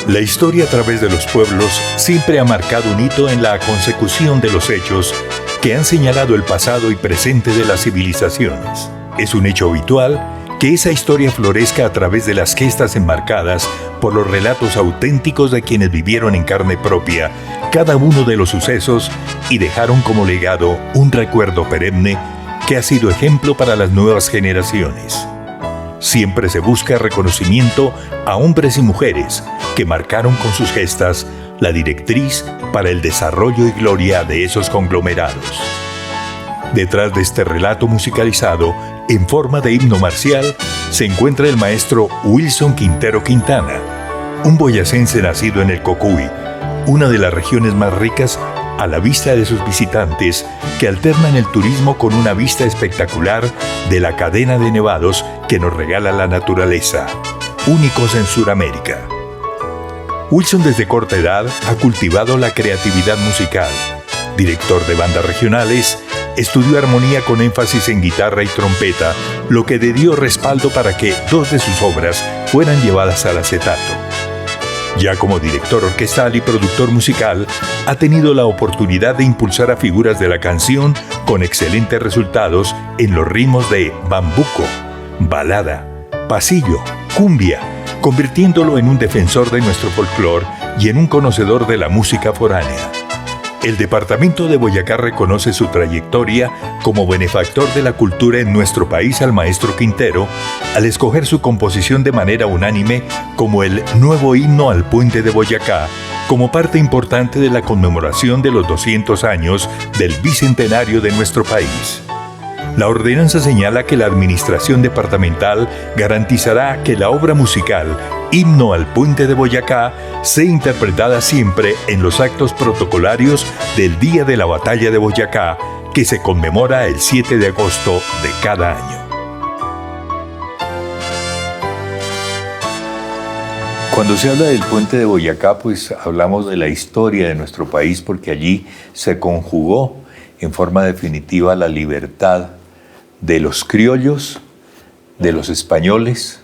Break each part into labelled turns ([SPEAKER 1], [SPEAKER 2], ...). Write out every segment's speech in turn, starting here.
[SPEAKER 1] La historia a través de los pueblos siempre ha marcado un hito en la consecución de los hechos que han señalado el pasado y presente de las civilizaciones. Es un hecho habitual que esa historia florezca a través de las gestas enmarcadas por los relatos auténticos de quienes vivieron en carne propia cada uno de los sucesos y dejaron como legado un recuerdo perenne que ha sido ejemplo para las nuevas generaciones. Siempre se busca reconocimiento a hombres y mujeres que marcaron con sus gestas la directriz para el desarrollo y gloria de esos conglomerados. Detrás de este relato musicalizado, en forma de himno marcial, se encuentra el maestro Wilson Quintero Quintana, un boyacense nacido en el Cocuy, una de las regiones más ricas a la vista de sus visitantes que alternan el turismo con una vista espectacular de la cadena de nevados que nos regala la naturaleza, únicos en Sudamérica. Wilson desde corta edad ha cultivado la creatividad musical. Director de bandas regionales, estudió armonía con énfasis en guitarra y trompeta, lo que le dio respaldo para que 2 de sus obras fueran llevadas al acetato. Ya como director orquestal y productor musical, ha tenido la oportunidad de impulsar a figuras de la canción con excelentes resultados en los ritmos de bambuco, balada, pasillo, cumbia, convirtiéndolo en un defensor de nuestro folclore y en un conocedor de la música foránea. El departamento de Boyacá reconoce su trayectoria como benefactor de la cultura en nuestro país al maestro Quintero, al escoger su composición de manera unánime como el nuevo himno al puente de Boyacá, como parte importante de la conmemoración de los 200 años del bicentenario de nuestro país. La ordenanza señala que la administración departamental garantizará que la obra musical Himno al Puente de Boyacá sea interpretada siempre en los actos protocolarios del Día de la Batalla de Boyacá, que se conmemora el 7 de agosto de cada año. Cuando se habla del Puente de Boyacá, pues hablamos de la historia de nuestro país, porque allí se conjugó en forma definitiva la libertad de los criollos, de los españoles,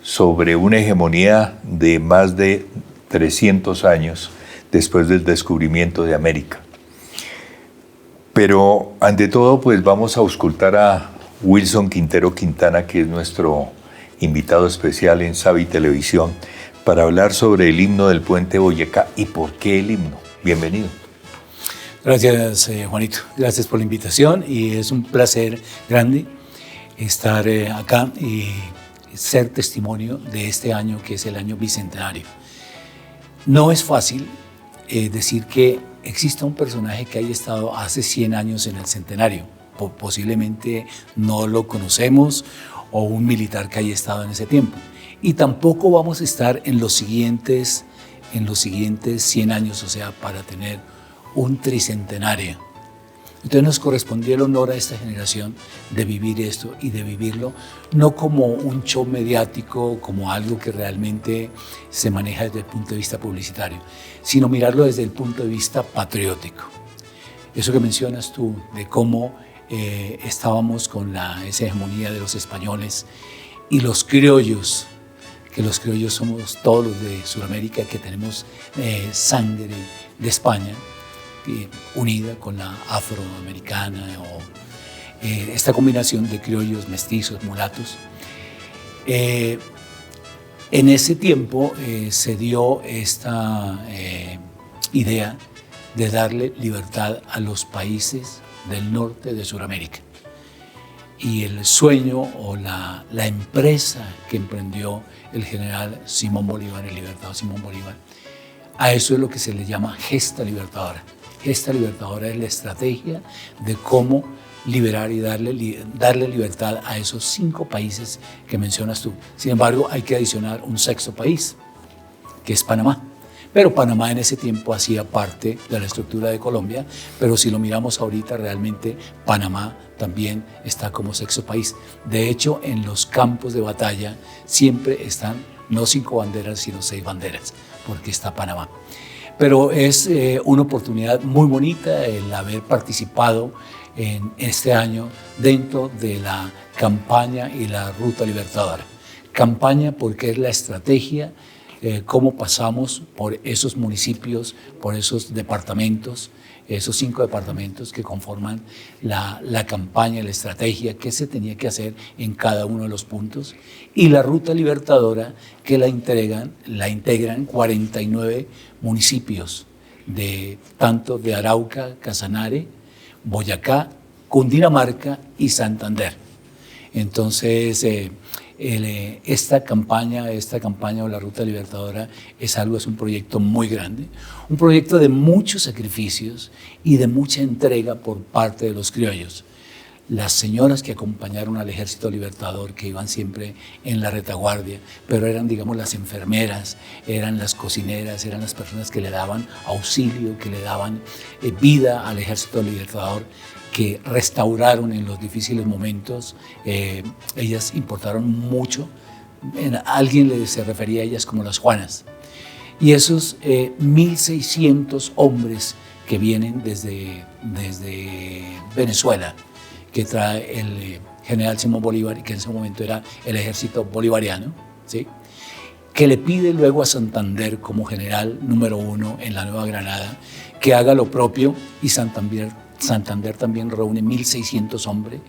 [SPEAKER 1] sobre una hegemonía de más de 300 años después del descubrimiento de América. Pero ante todo, pues vamos a auscultar a Wilson Quintero Quintana, que es nuestro invitado especial en Savi Televisión, para hablar sobre el himno del Puente Boyacá y por qué el himno. Bienvenido.
[SPEAKER 2] Gracias, Juanito. Gracias por la invitación y es un placer grande estar acá y ser testimonio de este año que es el año bicentenario. No es fácil decir que exista un personaje que haya estado hace 100 años en el centenario. Posiblemente no lo conocemos, o un militar que haya estado en ese tiempo. Y tampoco vamos a estar en los siguientes 100 años, o sea, para tener un tricentenario. Entonces nos correspondía el honor a esta generación de vivir esto y de vivirlo no como un show mediático, como algo que realmente se maneja desde el punto de vista publicitario, sino mirarlo desde el punto de vista patriótico. Eso que mencionas tú, de cómo estábamos con esa hegemonía de los españoles y los criollos, que los criollos somos todos los de Sudamérica que tenemos sangre de España, unida con la afroamericana, o esta combinación de criollos, mestizos, mulatos. En ese tiempo se dio esta idea de darle libertad a los países del norte de Sudamérica. Y el sueño o la empresa que emprendió el general Simón Bolívar, el libertador Simón Bolívar, a eso es lo que se le llama gesta libertadora. Gesta libertadora es la estrategia de cómo liberar y darle libertad a esos 5 países que mencionas tú. Sin embargo, hay que adicionar un 6º país, que es Panamá. Pero Panamá en ese tiempo hacía parte de la estructura de Colombia, pero si lo miramos ahorita, realmente Panamá también está como 6º país. De hecho, en los campos de batalla siempre están no 5 banderas, sino 6 banderas, porque está Panamá. Pero es una oportunidad muy bonita el haber participado en este año dentro de la campaña y la ruta libertadora. Campaña porque es la estrategia cómo pasamos por esos municipios, por esos departamentos, esos 5 departamentos que conforman la campaña, la estrategia, qué se tenía que hacer en cada uno de los puntos, y la ruta libertadora que la integran 49 municipios, tanto de Arauca, Casanare, Boyacá, Cundinamarca y Santander. Entonces, esta campaña o la Ruta Libertadora es un proyecto muy grande, un proyecto de muchos sacrificios y de mucha entrega por parte de los criollos. Las señoras que acompañaron al Ejército Libertador, que iban siempre en la retaguardia, pero eran, digamos, las enfermeras, eran las cocineras, eran las personas que le daban auxilio, que le daban vida al Ejército Libertador, que restauraron en los difíciles momentos. Ellas importaron mucho. Alguien se refería a ellas como las Juanas. Y esos 1.600 hombres que vienen desde Venezuela, que trae el general Simón Bolívar, y que en ese momento era el ejército bolivariano, ¿sí?, que le pide luego a Santander, como general número 1 en la Nueva Granada, que haga lo propio, y Santander también reúne 1.600 hombres,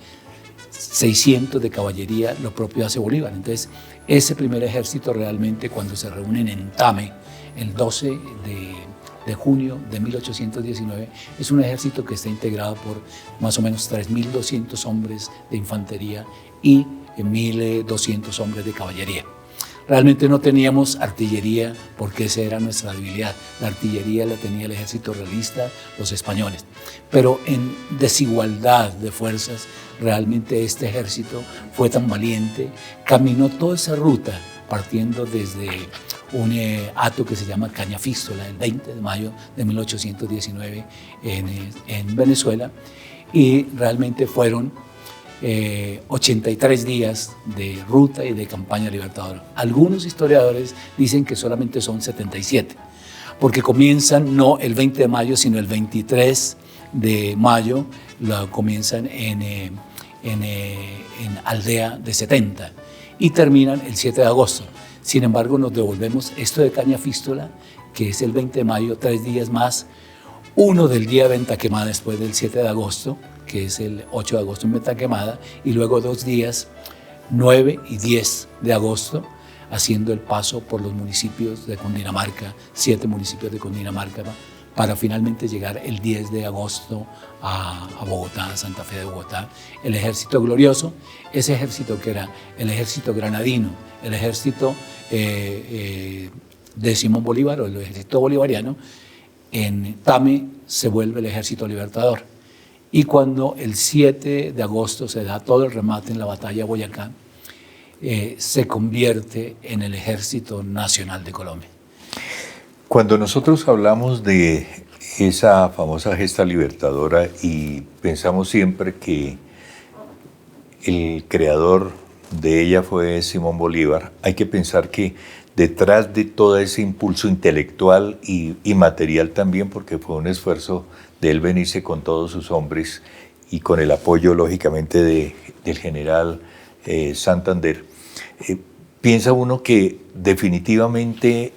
[SPEAKER 2] 600 de caballería, lo propio hace Bolívar. Entonces, ese primer ejército realmente, cuando se reúnen en Tame, el 12 de junio de 1819, es un ejército que está integrado por más o menos 3.200 hombres de infantería y 1.200 hombres de caballería. Realmente no teníamos artillería porque esa era nuestra debilidad. La artillería la tenía el ejército realista, los españoles. Pero en desigualdad de fuerzas, realmente este ejército fue tan valiente, caminó toda esa ruta partiendo desde un hato que se llama Cañafístola, el 20 de mayo de 1819 en Venezuela, y realmente fueron 83 días de ruta y de campaña libertadora. Algunos historiadores dicen que solamente son 77, porque comienzan no el 20 de mayo, sino el 23 de mayo, comienzan en Aldea de 70 y terminan el 7 de agosto. Sin embargo, nos devolvemos esto de Cañafístola, que es el 20 de mayo, 3 días más, uno del día de Venta Quemada después del 7 de agosto, que es el 8 de agosto en Venta Quemada, y luego 2 días, 9 y 10 de agosto, haciendo el paso por los municipios de Cundinamarca, 7 municipios de Cundinamarca, para finalmente llegar el 10 de agosto a Bogotá, a Santa Fe de Bogotá. El ejército glorioso, ese ejército que era el ejército granadino, el ejército de Simón Bolívar o el ejército bolivariano, en Tame se vuelve el ejército libertador. Y cuando el 7 de agosto se da todo el remate en la batalla de Boyacá, se convierte en el Ejército Nacional de Colombia.
[SPEAKER 1] Cuando nosotros hablamos de esa famosa gesta libertadora y pensamos siempre que el creador de ella fue Simón Bolívar, hay que pensar que detrás de todo ese impulso intelectual y material también, porque fue un esfuerzo de él venirse con todos sus hombres y con el apoyo, lógicamente, del general Santander, piensa uno que definitivamente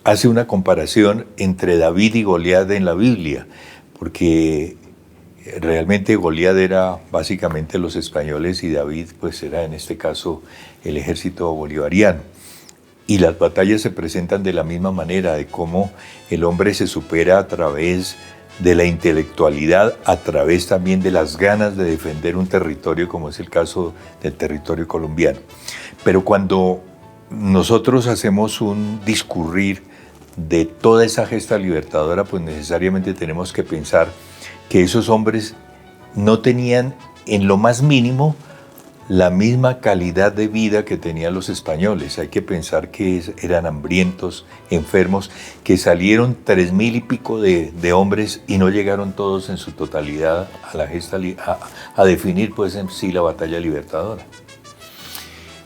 [SPEAKER 1] hace una comparación entre David y Goliat en la Biblia, porque realmente Goliat era básicamente los españoles y David pues era en este caso el ejército bolivariano. Y las batallas se presentan de la misma manera, de cómo el hombre se supera a través de la intelectualidad, a través también de las ganas de defender un territorio, como es el caso del territorio colombiano. Pero cuando nosotros hacemos un discurrir de toda esa gesta libertadora, pues necesariamente tenemos que pensar que esos hombres no tenían en lo más mínimo la misma calidad de vida que tenían los españoles. Hay que pensar que eran hambrientos, enfermos, que salieron 3.000 y pico de hombres y no llegaron todos en su totalidad a la gesta, a definir pues en sí la batalla libertadora.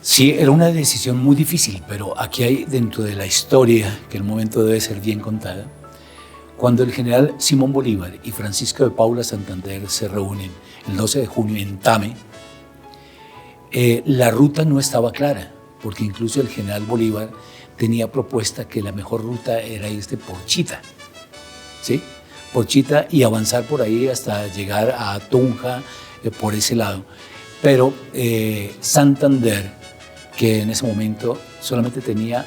[SPEAKER 2] Sí, era una decisión muy difícil, pero aquí hay dentro de la historia, que en el momento debe ser bien contada, cuando el general Simón Bolívar y Francisco de Paula Santander se reúnen el 12 de junio en Tame, la ruta no estaba clara, porque incluso el general Bolívar tenía propuesta que la mejor ruta era irse por Chita, ¿sí? Por Chita y avanzar por ahí hasta llegar a Tunja, por ese lado. Pero Santander, que en ese momento solamente tenía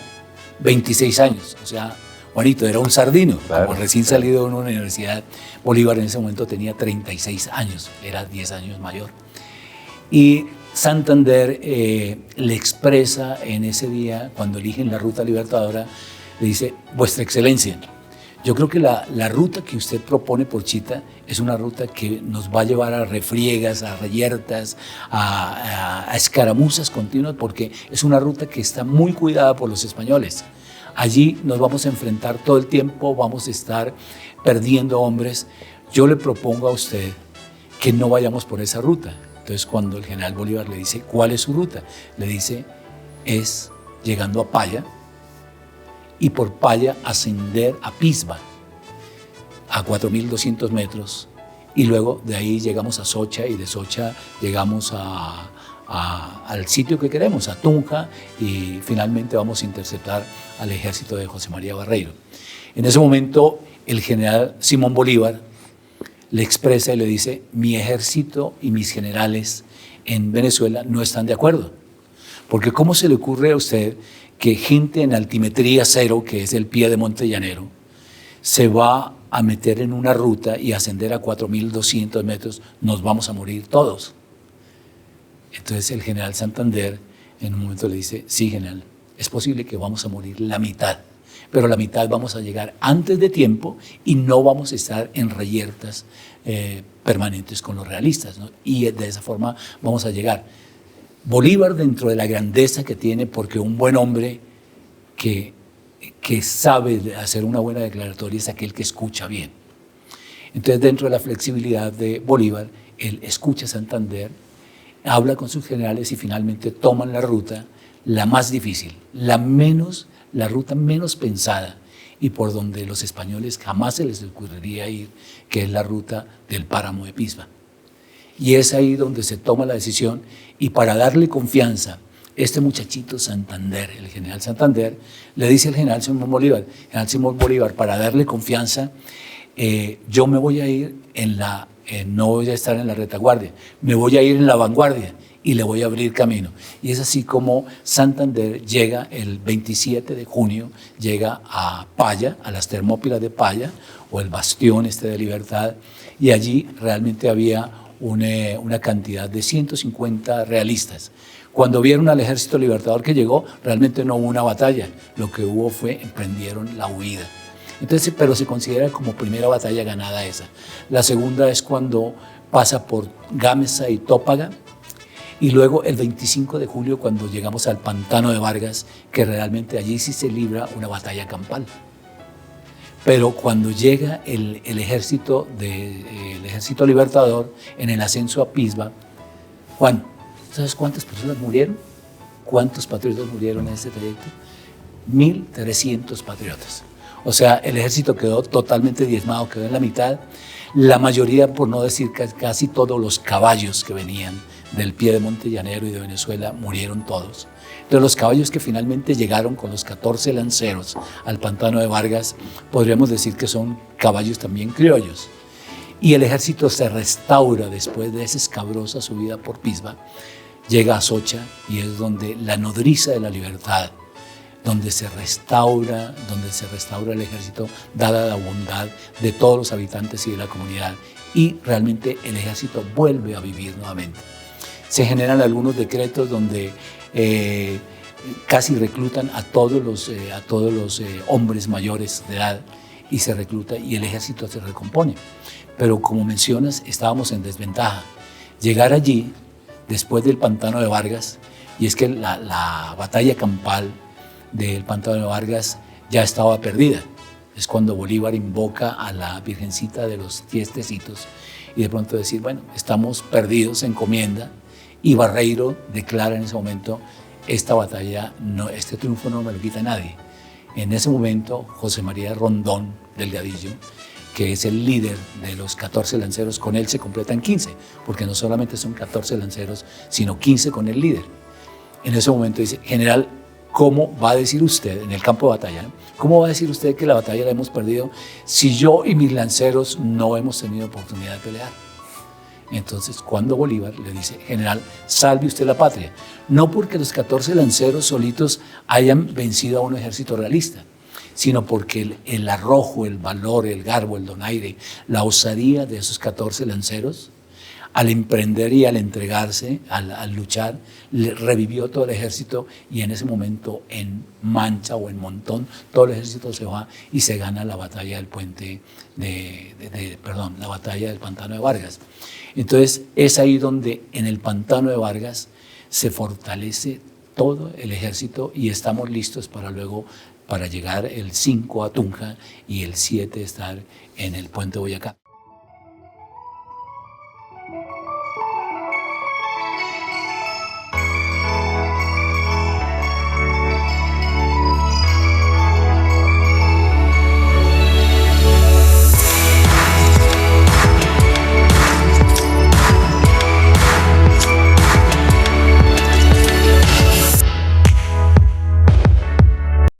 [SPEAKER 2] 26 años, o sea, Juanito era un sardino, claro, como recién salido de una universidad. Bolívar en ese momento tenía 36 años, era 10 años mayor. Y Santander le expresa en ese día, cuando eligen la ruta libertadora, le dice: Vuestra Excelencia, yo creo que la ruta que usted propone por Chita es una ruta que nos va a llevar a refriegas, a reyertas, a escaramuzas continuas, porque es una ruta que está muy cuidada por los españoles. Allí nos vamos a enfrentar todo el tiempo, vamos a estar perdiendo hombres. Yo le propongo a usted que no vayamos por esa ruta. Entonces, cuando el general Bolívar le dice: ¿Cuál es su ruta? Le dice: es llegando a Paya y por Paya ascender a Pisba, a 4.200 metros, y luego de ahí llegamos a Socha, y de Socha llegamos al sitio que queremos, a Tunja, y finalmente vamos a interceptar al ejército de José María Barreiro. En ese momento, el general Simón Bolívar le expresa y le dice: mi ejército y mis generales en Venezuela no están de acuerdo. Porque ¿cómo se le ocurre a usted que gente en altimetría cero, que es el pie de Monte Llanero, se va a meter en una ruta y ascender a 4.200 metros? Nos vamos a morir todos. Entonces el general Santander en un momento le dice: sí, general, es posible que vamos a morir la mitad, pero la mitad vamos a llegar antes de tiempo y no vamos a estar en reyertas permanentes con los realistas, ¿no? Y de esa forma vamos a llegar. Bolívar, dentro de la grandeza que tiene, porque un buen hombre que sabe hacer una buena declaratoria es aquel que escucha bien. Entonces, dentro de la flexibilidad de Bolívar, él escucha a Santander, habla con sus generales y finalmente toman la ruta, la más difícil, la ruta menos pensada y por donde los españoles jamás se les ocurriría ir, que es la ruta del páramo de Pisba. Y es ahí donde se toma la decisión, y para darle confianza, este muchachito Santander, el general Santander, le dice al general Simón Bolívar, para darle confianza, yo me voy a ir no voy a estar en la retaguardia, me voy a ir en la vanguardia y le voy a abrir camino. Y es así como Santander llega el 27 de junio, llega a Paya, a las Termópilas de Paya, o el bastión de Libertad, y allí realmente había una cantidad de 150 realistas. Cuando vieron al ejército libertador que llegó, realmente no hubo una batalla, lo que hubo fue emprendieron la huida. Entonces, pero se considera como primera batalla ganada esa. La segunda es cuando pasa por Gámeza y Tópaga, y luego el 25 de julio cuando llegamos al Pantano de Vargas, que realmente allí sí se libra una batalla campal. Pero cuando llega el ejército libertador en el ascenso a Pisba, Juan, ¿sabes cuántas personas murieron? ¿Cuántos patriotas murieron en ese trayecto? 1.300 patriotas. O sea, el ejército quedó totalmente diezmado, quedó en la mitad. La mayoría, por no decir casi todos los caballos que venían del pie de Monte Llanero y de Venezuela, murieron todos. Entonces, los caballos que finalmente llegaron con los 14 lanceros al Pantano de Vargas, podríamos decir que son caballos también criollos. Y el ejército se restaura después de esa escabrosa subida por Pisba, llega a Socha, y es donde la nodriza de la libertad, donde se restaura el ejército, dada la bondad de todos los habitantes y de la comunidad, y realmente el ejército vuelve a vivir nuevamente. Se generan algunos decretos donde casi reclutan a todos los hombres mayores de edad, y se recluta y el ejército se recompone. Pero como mencionas, estábamos en desventaja. Llegar allí, después del Pantano de Vargas, y es que la batalla campal del Pantano de Vargas ya estaba perdida. Es cuando Bolívar invoca a la Virgencita de los Tiestecitos y de pronto decir, bueno, estamos perdidos, se encomienda, y Barreiro declara en ese momento: esta batalla, este triunfo no me lo quita nadie. En ese momento, José María Rondón Delgadillo, que es el líder de los 14 lanceros, con él se completan 15, porque no solamente son 14 lanceros, sino 15 con el líder. En ese momento dice: general, ¿cómo va a decir usted en el campo de batalla? ¿Cómo va a decir usted que la batalla la hemos perdido si yo y mis lanceros no hemos tenido oportunidad de pelear? Entonces, cuando Bolívar le dice, general, salve usted la patria, no porque los 14 lanceros solitos hayan vencido a un ejército realista, sino porque el arrojo, el valor, el garbo, el donaire, la osadía de esos 14 lanceros, al emprender y al entregarse, al luchar, revivió todo el ejército y en ese momento en mancha o en montón, todo el ejército se va y se gana la batalla del puente la batalla del Pantano de Vargas. Entonces es ahí donde en el Pantano de Vargas se fortalece todo el ejército y estamos listos para llegar el 5 a Tunja y el 7 estar en el puente Boyacá.